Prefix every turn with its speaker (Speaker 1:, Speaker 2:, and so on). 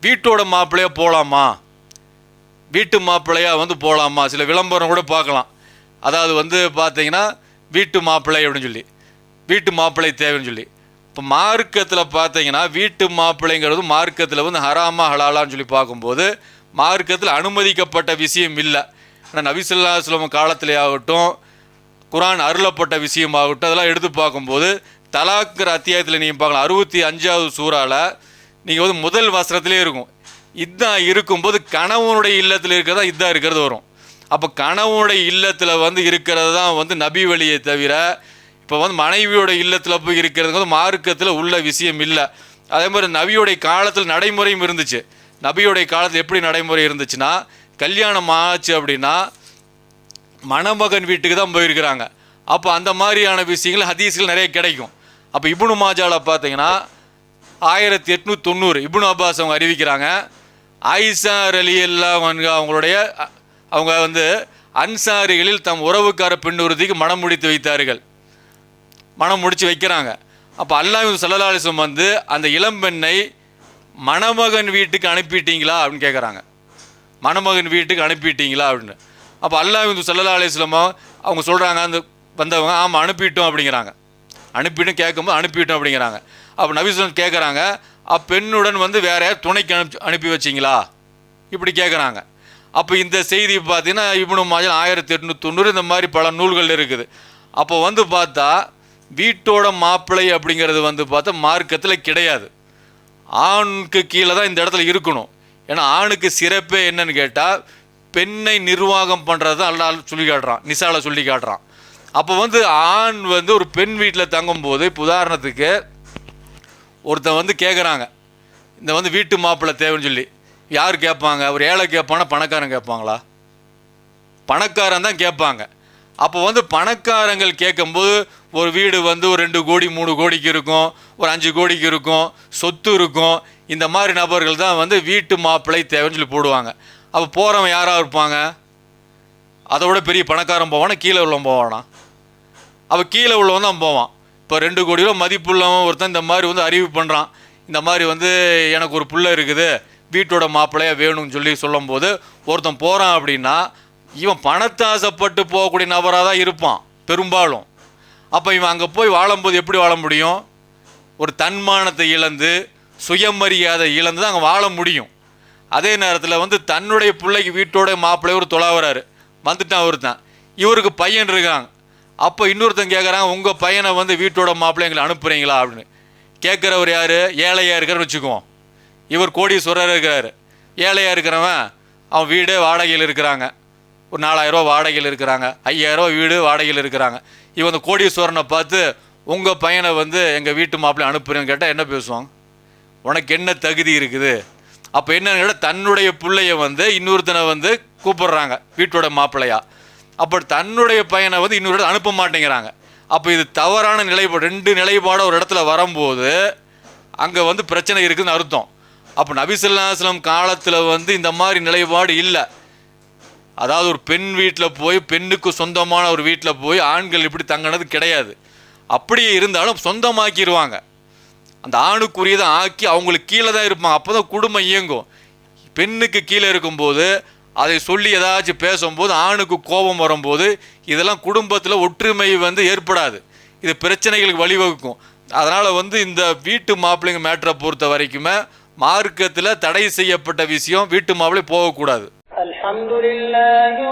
Speaker 1: வீட்டோட மாப்பிள்ளையா போகலாமா, வீட்டு மாப்பிள்ளையா போகலாமா, சில விளம்பரம் கூட பார்க்கலாம். அதாவது பார்த்தீங்கன்னா வீட்டு மாப்பிள்ளை அப்படின்னு சொல்லி, வீட்டு மாப்பிள்ளை தேவைன்னு சொல்லி. இப்போ மார்க்கத்தில் பார்த்தீங்கன்னா வீட்டு மாப்பிள்ளைங்கிறது மார்க்கத்தில் ஹராமா ஹலாலான்னு சொல்லி பார்க்கும்போது மார்க்கத்தில் அனுமதிக்கப்பட்ட விஷயம் இல்லை. ஆனால் நபி ஸல்லல்லாஹு அலைஹி வஸல்லம் காலத்திலே ஆகட்டும், குர்ஆன் அருளப்பட்ட விஷயமாகட்டும், அதெல்லாம் எடுத்து பார்க்கும்போது தலாக்குற அத்தியாயத்தில் நீங்கள் பார்க்கலாம். 65வது சூறாவில் நீங்கள் முதல் வசனத்திலே இருக்கும். இதான் இருக்கும்போது கணவனுடைய இல்லத்தில் இருக்கிறதா இதான் இருக்கிறது வரும். அப்போ கணவனுடைய இல்லத்தில் இருக்கிறது தான் நபி வழியை தவிர இப்போ மனைவியோட இல்லத்தில் போய் இருக்கிறது மார்க்கத்தில் உள்ள விஷயம் இல்லை. அதே மாதிரி நபியோடைய காலத்தில் நடைமுறையும் இருந்துச்சு. நபியோடைய காலத்தில் எப்படி நடைமுறை இருந்துச்சுன்னா, கல்யாணம் ஆச்சு அப்படின்னா மணமகன் வீட்டுக்கு தான் போயிருக்கிறாங்க. அப்போ அந்த மாதிரியான விஷயங்கள் ஹதீஸ்கள் நிறைய கிடைக்கும். அப்போ இப்னு மாஜாவில் பார்த்தீங்கன்னா 1890 இப்னு அப்பாஸ் அவங்க அறிவிக்கிறாங்க, ஆயிஷா ரலியல்லாஹு அன்ஹா அவங்களுடைய அவங்க அன்சாரிகளில் தம் உறவுக்கார பெண்ணுறுதிக்கு மனம் முடித்து வைத்தார்கள், மனம் முடித்து வைக்கிறாங்க. அப்போ அல்லாஹ் ஸல்லல்லாஹு அலைஹி வஸல்லம் அந்த இளம்பெண்ணை மணமகன் வீட்டுக்கு அனுப்பிட்டீங்களா அப்படின்னு கேட்குறாங்க. மணமகன் வீட்டுக்கு அனுப்பிட்டீங்களா அப்படின்னு. அப்போ அல்லாஹ் ஸல்லல்லாஹு அலைஹி வஸல்லம் அவங்க சொல்கிறாங்க, அந்த வந்தவங்க ஆமாம் அனுப்பிட்டோம் அப்படிங்கிறாங்க. அனுப்பிட்டு கேட்கும்போது அனுப்பிட்டோம் அப்படிங்கிறாங்க. அப்போ நபி ஸல்லல்லாஹு கேட்குறாங்க, அப்பெண்ணுடன் வேற யார் துணைக்கு அனுப்பி வச்சிங்களா இப்படி கேட்குறாங்க. அப்போ இந்த செய்தி பார்த்தீங்கன்னா இப்னு மாஜா 1890 இந்த மாதிரி பல நூல்கள் இருக்குது. அப்போ பார்த்தா வீட்டோட மாப்பிள்ளை அப்படிங்கிறது பார்த்தா மார்க்கத்தில் கிடையாது. ஆணுக்கு கீழே தான் இந்த இடத்துல இருக்கணும். ஏன்னா ஆணுக்கு சிறப்பே என்னன்னு கேட்டால் பெண்ணை நிர்வாகம் பண்ணுறது தான் அல்லாஹ் சொல்லி காட்டுறான், நிசாவில் சொல்லி காட்டுறான். அப்போ ஆண் ஒரு பெண் வீட்டில் தங்கும்போது, இப்போ உதாரணத்துக்கு ஒருத்தன் கேட்குறாங்க இந்த வீட்டு மாப்பிள்ளை தேவைன்னு சொல்லி, யார் கேட்பாங்க? ஒரு ஏழை கேட்பானா பணக்காரன் கேட்பாங்களா? பணக்காரன் தான் கேட்பாங்க. அப்போ பணக்காரங்கள் கேட்கும்போது ஒரு வீடு ஒரு 2 கோடி 3 கோடிக்கு இருக்கும், ஒரு 5 கோடிக்கு இருக்கும், சொத்து இருக்கும். இந்த மாதிரி நபர்கள் தான் வீட்டு மாப்பிள்ளை தேவைன்னு சொல்லி போடுவாங்க. அப்போ போகிறவன் யாராக இருப்பாங்க? அதை விட பெரிய பணக்காரன் போவானா, கீழே உள்ளவன் போவானா? அப்போ கீழே உள்ளவன் தான் போவான். இப்போ 2 கோடி ரூபா மதிப்புள்ளவன் ஒருத்தன் இந்த மாதிரி அறிவு பண்ணுறான், இந்த மாதிரி எனக்கு ஒரு பிள்ளை இருக்குது, வீட்டோட மாப்பிள்ளையாக வேணும்னு சொல்லி சொல்லும்போது ஒருத்தன் போகிறான் அப்படின்னா இவன் பணத்தை ஆசைப்பட்டு போகக்கூடிய நபராக தான் இருப்பான் பெரும்பாலும். அப்போ இவன் அங்கே போய் வாழும்போது எப்படி வாழ முடியும்? ஒரு தன்மானத்தை இழந்து சுயமரியாதை இழந்து தான் அங்கே வாழ முடியும். அதே நேரத்தில் தன்னுடைய பிள்ளைக்கு வீட்டோட மாப்பிள்ளை ஒரு தொலைவராரு வந்துட்டான் ஒருத்தன், இவருக்கு பையன் இருக்காங்க. அப்போ இன்னொருத்தன் கேட்குறாங்க, உங்கள் பையனை வீட்டோட மாப்பிள்ளை எங்களை அனுப்புகிறீங்களா அப்படின்னு. கேட்குறவர் யார்? ஏழையாக இருக்கிறன்னு வச்சுக்குவோம். இவர் கோடீஸ்வரர் இருக்கிறார். ஏழையாக இருக்கிறவன் அவன் வீடு வாடகையில் இருக்கிறாங்க, ஒரு 4000 ரூபா வாடகையில் இருக்கிறாங்க, 5000 ரூபா வீடு வாடகையில் இருக்கிறாங்க. இவன் அந்த கோடீஸ்வரனை பார்த்து உங்கள் பையனை எங்கள் வீட்டு மாப்பிள்ளை அனுப்புறேன்னு கேட்டால் என்ன பேசுவாங்க? உனக்கு என்ன தகுதி இருக்குது? அப்போ என்னன்னு கேட்டால் தன்னுடைய பிள்ளைய இன்னொருத்தனை கூப்பிடுறாங்க வீட்டோட மாப்பிள்ளையா. அப்போ தன்னுடைய பையனை இன்னொரு அனுப்ப மாட்டேங்கிறாங்க. அப்போ இது தவறான நிலைப்பாடு. 2 நிலைப்பாடு ஒரு இடத்துல வரும்போது அங்கே பிரச்சனை இருக்குதுன்னு அர்த்தம். அப்போ நபி ஸல்லல்லாஹு அலைஹி வஸல்லம் காலத்தில் இந்த மாதிரி நிலைப்பாடு இல்லை. அதாவது ஒரு பெண் வீட்டில் போய், பெண்ணுக்கு சொந்தமான ஒரு வீட்டில் போய் ஆண்கள் இப்படி தங்கினது கிடையாது. அப்படியே இருந்தாலும் சொந்தமாக்கிடுவாங்க, அந்த ஆணுக்குரியதை ஆக்கி அவங்களுக்கு கீழே தான் இருப்பாங்க. அப்போ தான் குடும்பம் இயங்கும். பெண்ணுக்கு கீழே இருக்கும்போது அதை சொல்லி ஏதாச்சும் பேசும்போது ஆணுக்கு கோபம் வரும்போது இதெல்லாம் குடும்பத்தில் ஒற்றுமை ஏற்படாது, இது பிரச்சனைகளுக்கு வழிவகுக்கும். அதனால் இந்த வீட்டு மாப்பிள்ளைங்க மேட்டரை பொறுத்த வரைக்குமே மார்க்கத்தில் தடை செய்யப்பட்ட விஷயம் வீட்டு மாப்பிள்ளை போகக்கூடாது. அல்ஹம்துலில்லாஹி